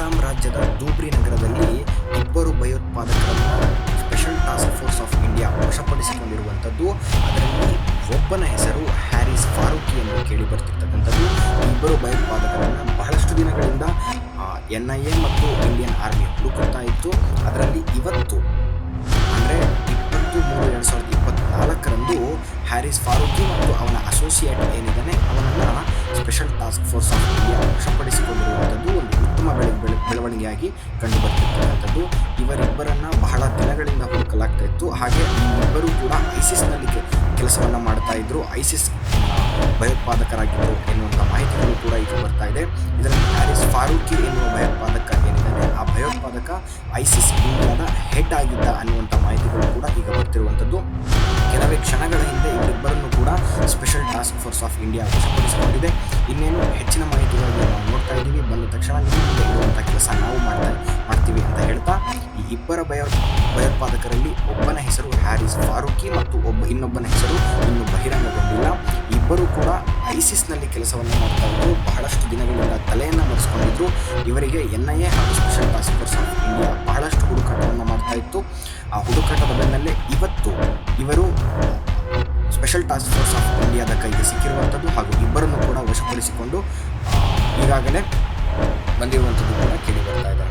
ಅಸ್ಸಾಂ ರಾಜ್ಯದ ಧೂಬ್ರಿ ನಗರದಲ್ಲಿ ಇಬ್ಬರು ಭಯೋತ್ಪಾದಕರನ್ನು special task force of India ವಶಪಡಿಸಿಕೊಂಡಿರುವಂಥದ್ದು. ಅದರಲ್ಲಿ ಒಬ್ಬನ ಹೆಸರು ಹ್ಯಾರಿಸ್ ಫಾರೂಕಿ ಎಂದು ಕೇಳಿ ಬರ್ತಿರ್ತಕ್ಕಂಥದ್ದು. ಇಬ್ಬರು ಭಯೋತ್ಪಾದಕರನ್ನು ಬಹಳಷ್ಟು ದಿನಗಳಿಂದ NIA ಮತ್ತು ಇಂಡಿಯನ್ ಆರ್ಮಿ ಹುಡುಕುತ್ತಾ ಇತ್ತು. ಅದರಲ್ಲಿ ಇವತ್ತು ಅಂದರೆ 23/2024 ಹ್ಯಾರಿಸ್ ಫಾರೂಕಿ ಮತ್ತು ಅವನ ಅಸೋಸಿಯೇಟ್ ಏನಿದ್ದಾನೆ ಅವನನ್ನು special task force of India ವಶಪಡಿಸಿಕೊಂಡಿರುವಂಥದ್ದು ಒಂದು ಉತ್ತಮ ಬೆಳವಣಿಗೆಯಾಗಿ ಕಂಡುಬರ್ತಿರ್ತಕ್ಕಂಥದ್ದು. ಇವರಿಬ್ಬರನ್ನು ಬಹಳ ದಿನಗಳಿಂದ ಹುಡುಕಲಾಗ್ತಾ ಇತ್ತು. ಹಾಗೆ ಈ ಇಬ್ಬರು ಕೂಡ ಐಸಿಸ್ನಲ್ಲಿ ಕೆಲಸವನ್ನು ಮಾಡ್ತಾ ಇದ್ರು, ಐಸಿಸ್ ಭಯೋತ್ಪಾದಕರಾಗಿದ್ದರು ಎನ್ನುವಂಥ ಮಾಹಿತಿಗಳು ಕೂಡ ಈಗ ಬರ್ತಾ ಇದೆ. ಇದರಲ್ಲಿ ಹ್ಯಾರಿಸ್ ಫಾರೂಕಿ ಎನ್ನುವ ಭಯೋತ್ಪಾದಕ ಏನಿದ್ದಾನೆ ಆ ಭಯೋತ್ಪಾದಕ ಐಸಿಸ್ ಇಂಡಿಯಾದ ಹೆಡ್ ಆಗಿದ್ದ ಅನ್ನುವಂಥ ಮಾಹಿತಿಗಳು ಕೂಡ ಈಗ ಬರ್ತಿರುವಂಥದ್ದು. ಕೆಲವೇ ಕ್ಷಣಗಳ ಹಿಂದೆ ಇವರಿಬ್ಬರನ್ನು ಕೂಡ special task force of India ವಶಪಡಿಸಿಕೊಂಡಿದೆ. ಇನ್ನೇನು ಹೆಚ್ಚಿನ ಮಾಹಿತಿಗಳನ್ನು ನಾವು ನೋಡ್ತಾ ಇದ್ದೀವಿ. ಬಂದ ತಕ್ಷಣ ನಿಮ್ಮ ಮುಂದೆ ಇರುವಂಥ ಕೆಲಸ ನಾವು ಮಾಡ್ತೀವಿ ಅಂತ ಹೇಳ್ತಾ, ಈ ಇಬ್ಬರ ಭಯೋತ್ಪಾದಕರಲ್ಲಿ ಒಬ್ಬನ ಹೆಸರು ಹ್ಯಾರಿಸ್ ಫಾರೂಕಿ ಮತ್ತು ಇನ್ನೊಬ್ಬನ ಹೆಸರು ಇನ್ನೂ ಬಹಿರಂಗಗೊಂಡಿಲ್ಲ. ಇಬ್ಬರು ಕೂಡ ಐಸಿಸ್ನಲ್ಲಿ ಕೆಲಸವನ್ನು ಮಾಡ್ತಾ ಇದ್ರು, ಬಹಳಷ್ಟು ದಿನಗಳಿಂದ ತಲೆಯನ್ನು ಮರೆಸ್ಕೊಂಡಿದ್ರು. ಇವರಿಗೆ NIA ಹಾಗೂ special task force of India ಬಹಳಷ್ಟು ಹುಡುಕಾಟವನ್ನು ಮಾಡ್ತಾ ಇತ್ತು. ಆ ಹುಡುಕಾಟದ ಬೆನ್ನಲ್ಲೇ ಇವತ್ತು ಇವರು ಸ್ಪೆಷಲ್ ಟಾಸ್ಕ್ ಫೋರ್ಸ್ ಆಫ್ ಇಂಡಿಯಾದ ಕೈಗೆ ಸಿಕ್ಕಿರುವಂಥದ್ದು ಹಾಗೂ ಇಬ್ಬರನ್ನು ಕೂಡ ವಶಪಡಿಸಿಕೊಂಡು ಈಗಾಗಲೇ ಬಂದಿರುವಂಥದ್ದು ಕೂಡ ಕೇಳಿ ಬರ್ತಾ ಇದೆ.